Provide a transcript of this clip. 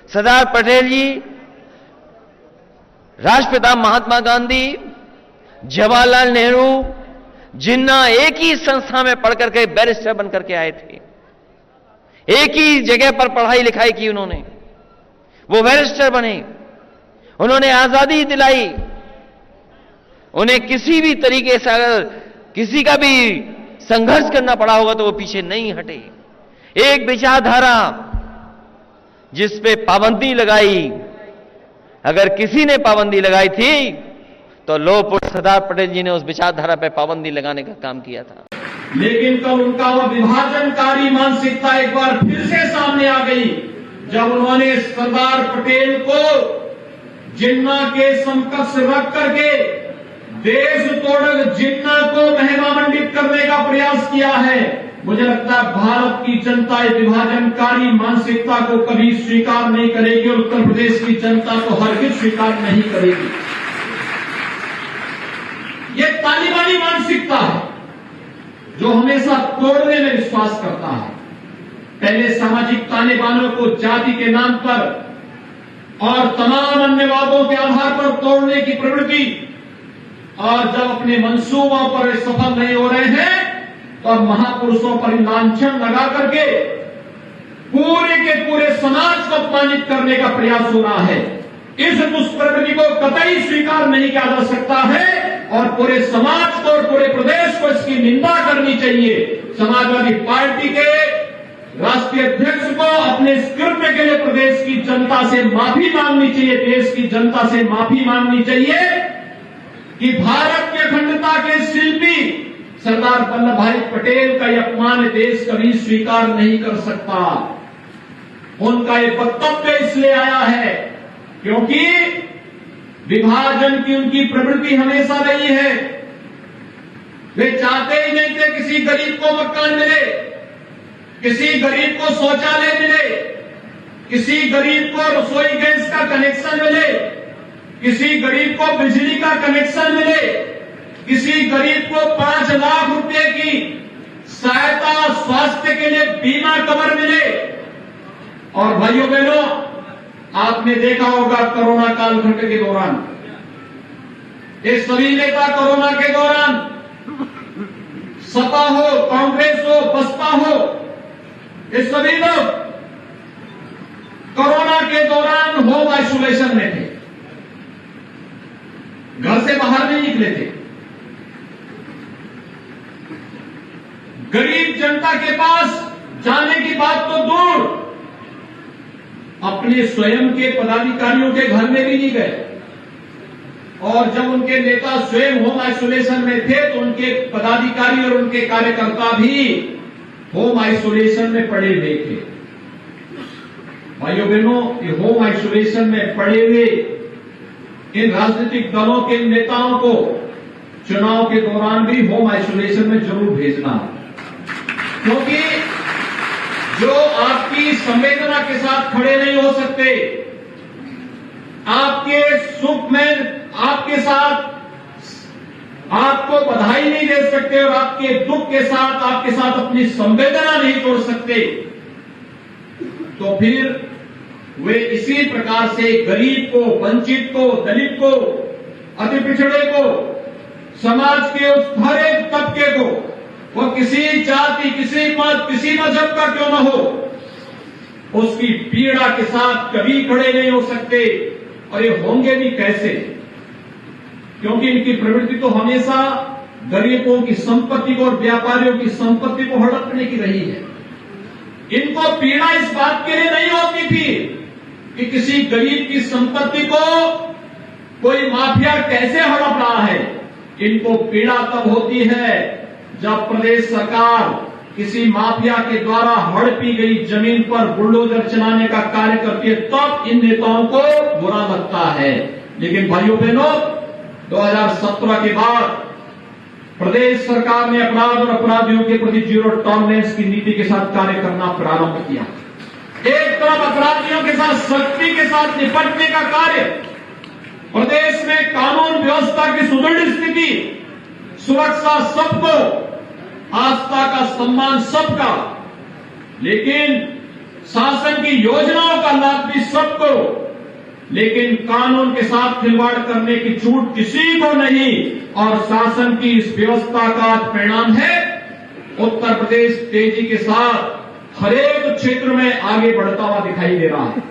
सरदार पटेल जी, राष्ट्रपिता महात्मा गांधी, जवाहरलाल नेहरू, जिन्ना एक ही संस्था में पढ़ करके बैरिस्टर बनकर के आए थे, एक ही जगह पर पढ़ाई लिखाई की उन्होंने, वो बैरिस्टर बने, उन्होंने आजादी दिलाई। उन्हें किसी भी तरीके से अगर किसी का भी संघर्ष करना पड़ा होगा तो वो पीछे नहीं हटे। एक विचारधारा जिस पे पाबंदी लगाई, अगर किसी ने पाबंदी लगाई थी तो लौह पुरुष सरदार पटेल जी ने उस विचारधारा पे पाबंदी लगाने का काम किया था। लेकिन कल उनका वह विभाजनकारी मानसिकता एक बार फिर से सामने आ गई, जब उन्होंने सरदार पटेल को जिन्ना के समकक्ष रख करके देश तोड़ जिन्ना को महिमामंडित करने का प्रयास किया है। मुझे लगता है भारत की जनता इस विभाजनकारी मानसिकता को कभी स्वीकार नहीं करेगी और उत्तर प्रदेश की जनता को हरगिज स्वीकार नहीं करेगी। ये तालिबानी मानसिकता है जो हमेशा तोड़ने में विश्वास करता है। पहले सामाजिक तालिबानों को जाति के नाम पर और तमाम अन्य वादों के आधार पर तोड़ने की प्रवृत्ति, और जब अपने मंसूबों पर सफल नहीं हो रहे हैं तो अब महापुरुषों पर लांछन लगा करके पूरे के पूरे समाज को अपमानित करने का प्रयास हो रहा है। इस दुष्प्रवृत्ति को कतई स्वीकार नहीं किया जा सकता है और पूरे समाज को और पूरे प्रदेश को इसकी निंदा करनी चाहिए। समाजवादी पार्टी के राष्ट्रीय अध्यक्ष को अपने इस कृत्य के लिए प्रदेश की जनता से माफी मांगनी चाहिए, देश की जनता से माफी मांगनी चाहिए कि भारत की अखंडता के शिल्पी सरदार वल्लभ भाई पटेल का यह अपमान देश कभी स्वीकार नहीं कर सकता। उनका यह वक्तव्य इसलिए आया है क्योंकि विभाजन की उनकी प्रवृत्ति हमेशा रही है। वे चाहते ही नहीं थे किसी गरीब को मकान मिले, किसी गरीब को शौचालय मिले, किसी गरीब को रसोई गैस का कनेक्शन मिले, किसी गरीब को बिजली का कनेक्शन मिले, किसी गरीब को 5 लाख रुपए की सहायता स्वास्थ्य के लिए बीमा कवर मिले। और भाइयों बहनों, आपने देखा होगा कोरोना कालखंड के दौरान ये सभी नेता कोरोना के दौरान सपा हो, कांग्रेस हो, बसपा हो, ये सभी लोग कोरोना के दौरान होम आइसोलेशन में थे, घर से बाहर नहीं निकले थे। गरीब जनता के पास जाने की बात तो दूर, अपने स्वयं के पदाधिकारियों के घर में भी नहीं गए। और जब उनके नेता स्वयं होम आइसोलेशन में थे तो उनके पदाधिकारी और उनके कार्यकर्ता भी होम आइसोलेशन में पड़े हुए थे। भाइयों बहनों, ये होम आइसोलेशन में पड़े हुए इन राजनीतिक दलों के नेताओं को चुनाव के दौरान भी होम आइसोलेशन में जरूर भेजना, क्योंकि जो आपकी संवेदना के साथ खड़े नहीं हो सकते, आपके सुख में आपके साथ आपको बधाई नहीं दे सकते और आपके दुख के साथ आपके साथ अपनी संवेदना नहीं तोड़ सकते, तो फिर वे इसी प्रकार से गरीब को, वंचित को, दलित को, अति पिछड़े को, समाज के उस हर एक तबके को, वो किसी जाति, किसी मत, किसी मजहब का क्यों न हो, उसकी पीड़ा के साथ कभी खड़े नहीं हो सकते। और ये होंगे भी कैसे, क्योंकि इनकी प्रवृत्ति तो हमेशा गरीबों की संपत्ति को और व्यापारियों की संपत्ति को हड़पने की रही है। इनको पीड़ा इस बात के लिए नहीं होती थी कि किसी गरीब की संपत्ति को कोई माफिया कैसे हड़प रहा है। इनको पीड़ा तब होती है जब प्रदेश सरकार किसी माफिया के द्वारा हड़पी गई जमीन पर बुलडोजर चलाने का कार्य करती है, तब इन नेताओं को बुरा लगता है। लेकिन भाइयों बहनों, 2017 के बाद प्रदेश सरकार ने अपराध और अपराधियों के प्रति जीरो टॉलरेंस की नीति के साथ कार्य करना प्रारंभ किया। एक तरफ अपराधियों के साथ सख्ती के साथ निपटने का कार्य, प्रदेश में कानून व्यवस्था की सुदृढ़ स्थिति, सुरक्षा सबको, आस्था का सम्मान सबका, लेकिन शासन की योजनाओं का लाभ भी सबको, लेकिन कानून के साथ खिलवाड़ करने की छूट किसी को नहीं। और शासन की इस व्यवस्था का परिणाम है उत्तर प्रदेश तेजी के साथ हर एक क्षेत्र में आगे बढ़ता हुआ दिखाई दे रहा है।